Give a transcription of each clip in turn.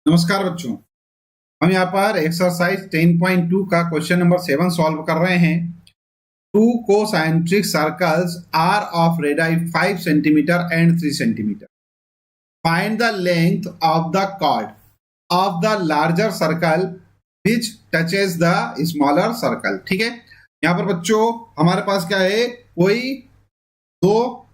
नमस्कार बच्चों। हम यहाँ पर एक्सरसाइज 10.2 का क्वेश्चन नंबर 7 सॉल्व कर रहे हैं। Two concentric circles are of radius 5 centimetre and 3 centimetre. Find the length of the chord of the larger circle which touches the smaller circle. ठीक है, यहाँ पर बच्चों हमारे पास क्या है, कोई दो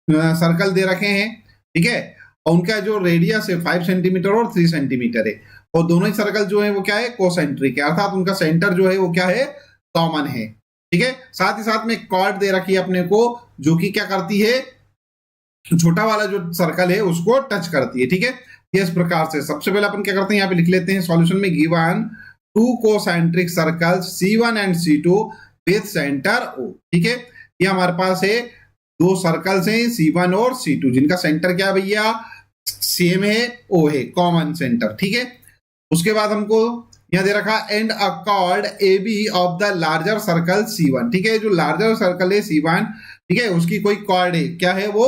सर्कल दे रखे हैं। ठीक है, और उनका जो रेडियस है 5 सेंटीमीटर और 3 सेंटीमीटर है, और दोनों ही सर्कल जो है वो क्या है, कोसेंट्रिक है, अर्थात उनका सेंटर जो है वो क्या है, कॉमन है। ठीक है, साथ ही साथ में एक कॉर्ड दे रखी है अपने को, जो कि क्या करती है, छोटा वाला जो सर्कल है उसको टच करती है। ठीक है, इस प्रकार से सबसे पहले अपन क्या करते हैं, यहाँ पे लिख लेते हैं सॉल्यूशन में, given two concentric circles C1 and C2 with centre O। ठीक है, ये हमारे पास है दो सर्कल्स हैं C1 और C2, जिनका सेंटर क्या है भैया, सेम है, O है, कॉमन सेंटर। ठीक है, उसके बाद हमको यहां दे रखा and a cord AB of the larger circle C1। ठीक है, जो लार्जर सर्कल है C1, ठीक है, उसकी कोई कॉर्ड है, क्या है वो,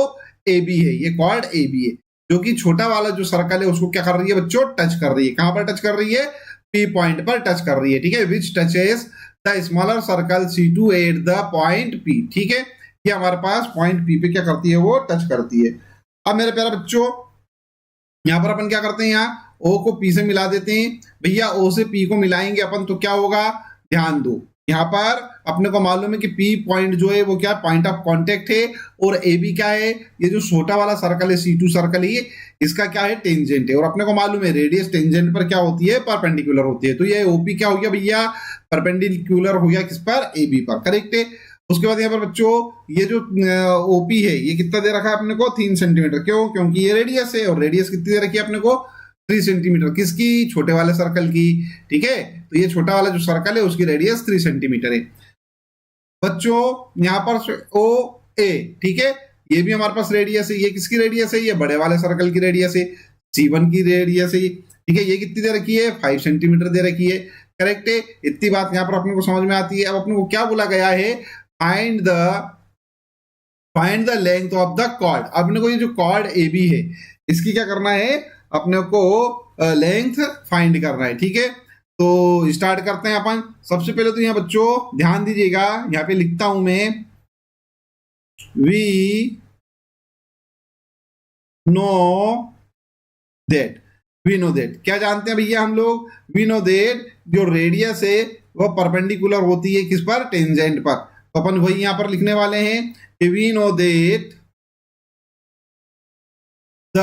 AB है। ये कॉर्ड AB है, जो कि छोटा वाला जो सर्कल है उसको क्या कर रही है बच्चों, टच कर रही है। कहां पर टच कर रही है, P पॉइंट पर टच कर रही है। ठीक है, विच touches the smaller circle C2 at the point P। ठीक है, ये हमारे पास पॉइंट P पे क्या करती है, वो टच करती है। अब मेरे प्यारे बच्चों, यहां पर अपन क्या करते हैं, यहाँ O को P से मिला देते हैं। भैया O से P को मिलाएंगे अपन तो क्या होगा, ध्यान दो, यहाँ पर अपने को मालूम है कि P पॉइंट जो है वो क्या, पॉइंट ऑफ कांटेक्ट है, और AB क्या है, ये जो छोटा वाला सर्कल है C2 सर्कल है, इसका क्या है, टेंजेंट है। और अपने को मालूम है रेडियस टेंजेंट पर क्या होती है, परपेंडिकुलर होती है। तो ये OP क्या हो गया भैया, परपेंडिकुलर हो गया किस पर, AB पर। करेक्ट है। उसके बाद यहाँ पर बच्चों ये जो OP है ये कितना दे रखा है अपने को, 3 सेंटीमीटर। क्यों, क्योंकि ये रेडियस है, और रेडियस कितनी दे रखी है अपने को, 3 सेंटीमीटर। किसकी, छोटे वाले सर्कल की। ठीक है, तो ये छोटा वाला जो सर्कल है उसकी रेडियस 3 सेंटीमीटर है बच्चों। यहाँ पर ओ ए, ठीक है, ये भी हमारे पास रेडियस है। ये किसकी रेडियस है, ये बड़े वाले सर्कल की रेडियस है, C1 की रेडियस है। ठीक है, ये कितनी दे रखी है, 5 सेंटीमीटर दे रखी है। करेक्ट है, इतनी बात यहाँ पर अपने को समझ में आती है। अब अपने को क्या बोला गया है, find the length of the chord. अपने को ये जो कॉर्ड AB है इसकी क्या करना है, अपने को लेंथ फाइंड करना है। ठीक है, तो स्टार्ट करते हैं अपन। सबसे पहले तो यहाँ बच्चों ध्यान दीजिएगा, यहाँ पे लिखता हूं मैं, वी नो दैट। क्या जानते हैं भैया हम लोग, वी नो दैट जो रेडियस है वह परपेंडिकुलर होती है किस पर, टेंजेंट पर। तो अपन वही यहां पर लिखने वाले हैं कि we know that the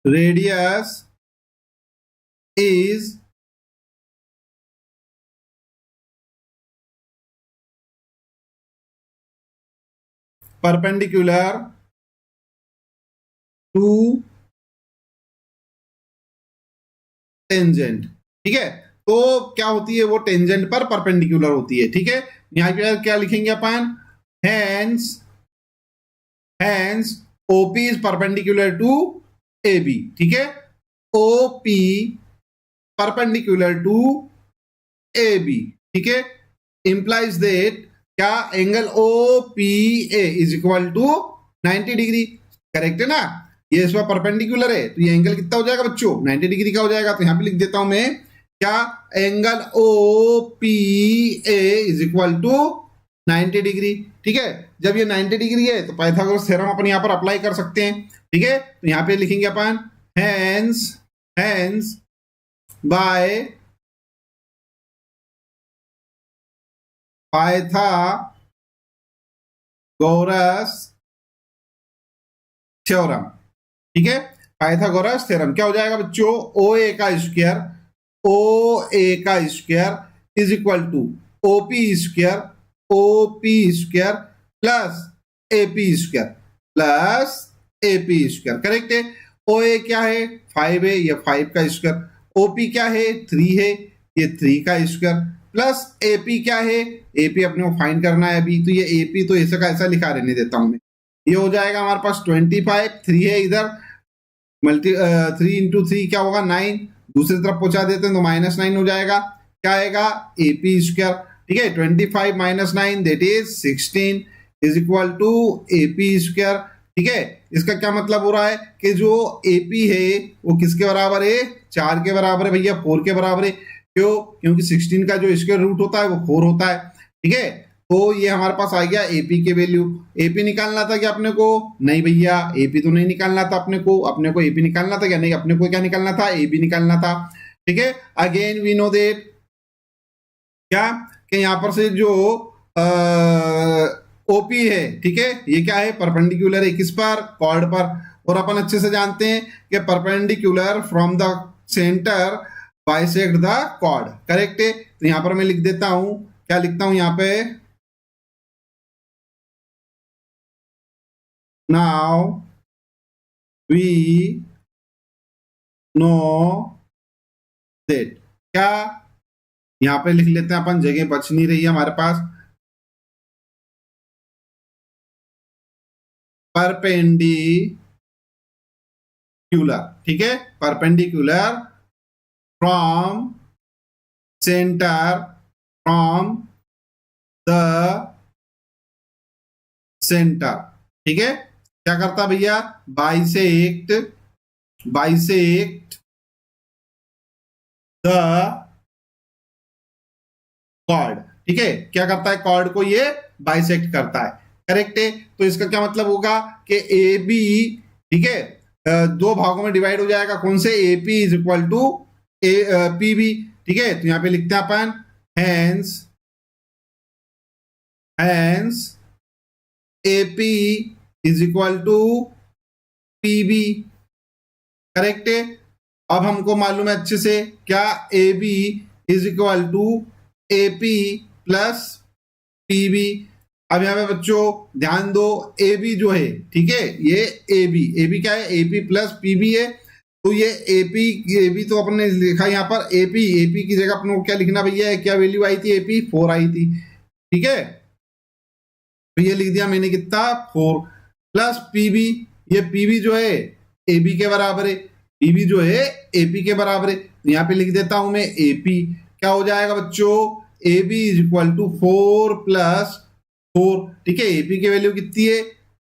radius is perpendicular to tangent. ठीक है, तो क्या होती है वो, टेंजेंट पर परपेंडिकुलर होती है। ठीक है, यहाँ पे क्या लिखेंगे अपन, hence OP is perpendicular to AB। ठीक है, OP परपेंडिकुलर टू AB। ठीक है, इंप्लाइज दैट क्या, angle OPA is equal to 90 degree. Correct है ना, ये इस पर परपेंडिकुलर है तो ये एंगल कितना हो जाएगा बच्चों, 90 डिग्री का हो जाएगा। तो यहां पे लिख देता हूं मैं, क्या, angle OPA is equal to 90 degree. ठीक है, जब ये 90 डिग्री है तो पाइथागोरस थ्योरम अपन यहां पर अप्लाई कर सकते हैं। ठीक है, तो यहां पे लिखेंगे अपन, हैंस बाय पाइथागोरस थ्योरम। ठीक है, पाइथागोरस थ्योरम क्या हो जाएगा बच्चों, OA का square is equal to OP square plus AP square. Correct है, OA क्या है, 5 है, ये 5 का स्क्वायर। OP क्या है, 3 है, ये 3 का स्क्वायर, प्लस AP क्या है, AP अपने को फाइंड करना है अभी, तो ये AP तो ऐसा का ऐसा लिखा रहने देता हूं मैं। ये हो जाएगा हमारे पास 25, 3 है इधर, 3 इंटू 3 क्या होगा, 9, दूसरी तरफ पहुंचा देते हैं तो -9 हो जाएगा। क्या आएगा, AP स्क्वायर। ठीक है, 25 - 9 that is 16 is equal to AP square ठीक है। इसका क्या मतलब हो रहा है कि जो एपी है वो किसके बराबर है, 4 के बराबर है भैया, 4 के बराबर है। क्यों, क्योंकि 16 का जो स्क्वायर रूट होता है वो 4 होता है। ठीक है, तो ये हमारे पास आ गया एपी के वैल्यू। एपी निकालना था क्या अपने को, नहीं भैया एपी तो नहीं निकालना था अपने को एपी निकालना था क्या, नहीं, अपने को क्या निकालना था, एबी निकालना था। ठीक है, अगेन वी नो दैट क्या कि यहां पर से जो ओपी है, ठीक है, ये क्या है, परपेंडिकुलर है किस पर, कॉर्ड पर। और अपन अच्छे से जानते हैं कि perpendicular from the centre bisect the chord, correct है। तो यहां पर मैं लिख देता हूं, क्या लिखता हूं यहां पे, नाउ वी नो दैट, क्या यहां पे लिख लेते हैं अपन, जगह बच नहीं रही है हमारे पास। परपेंडिकुलर, ठीक है, perpendicular from centre, from the centre, ठीक है, क्या करता भैया, बाइसेक्ट, बाइसेक्ट द कॉर्ड, ठीक है, क्या करता है, कॉर्ड को ये बाइसेक्ट करता है, करेक्ट है। तो इसका क्या मतलब होगा कि ए बी, ठीक है, दो भागों में डिवाइड हो जाएगा, कौन से, A P is equal to A P B, ठीक है। तो यहां पे लिखते हैं अपन, hence hence A P is equal to P B, correct है। अब हमको मालूम है अच्छे से क्या, A B is equal to A P plus P B. अब यहां पे बच्चों ध्यान दो, ए बी जो है, ठीक है, ये ए बी क्या है, A P plus P B है। तो ये ए बी तो अपन ने लिखा यहाँ पर ए पी की जगह अपन को क्या लिखना भैया, क्या वैल्यू आई थी, ए पी 4 आई थी, ठीक है। तो ये लिख दिया मैंने कितना, 4 प्लस पीबी, ये पीबी जो है ए बी के बराबर है, पीबी जो है ए पी के बराबर है। तो यहाँ पे लिख देता हूं मैं ए पी, क्या हो जाएगा बच्चों, A B is equal to 4 plus 4, ठीक है, एपी की वैल्यू कितनी है,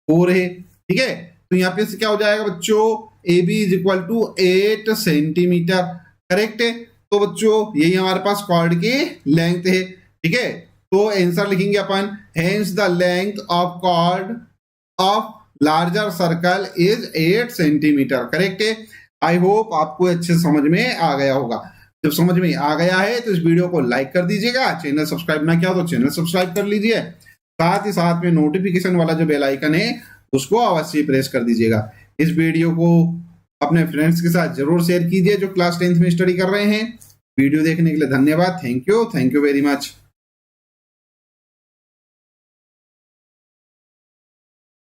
4 है, ठीक है। तो यहाँ पे से क्या हो जाएगा बच्चों, A B is equal to 8 centimetre, correct है। तो बच्चों यही हमारे पास कॉर्ड की लेंथ है, ठीक है। तो आंसर लिखेंगे अपन, hence the length of chord of larger circle is 8 centimetre, correct है। आई होप आपको अच्छे समझ में आ गया होगा। जब समझ में आ गया है तो इस वीडियो को लाइक कर दीजिएगा, चैनल सब्सक्राइब ना किया तो चैनल सब्सक्राइब कर लीजिए, साथ ही साथ में नोटिफिकेशन वाला जो बेल आइकन है उसको अवश्य प्रेस कर दीजिएगा। इस वीडियो को अपने फ्रेंड्स के साथ जरूर शेयर कीजिए जो क्लास 10th में स्टडी कर रहे हैं। वीडियो देखने के लिए धन्यवाद, थैंक यू वेरी मच।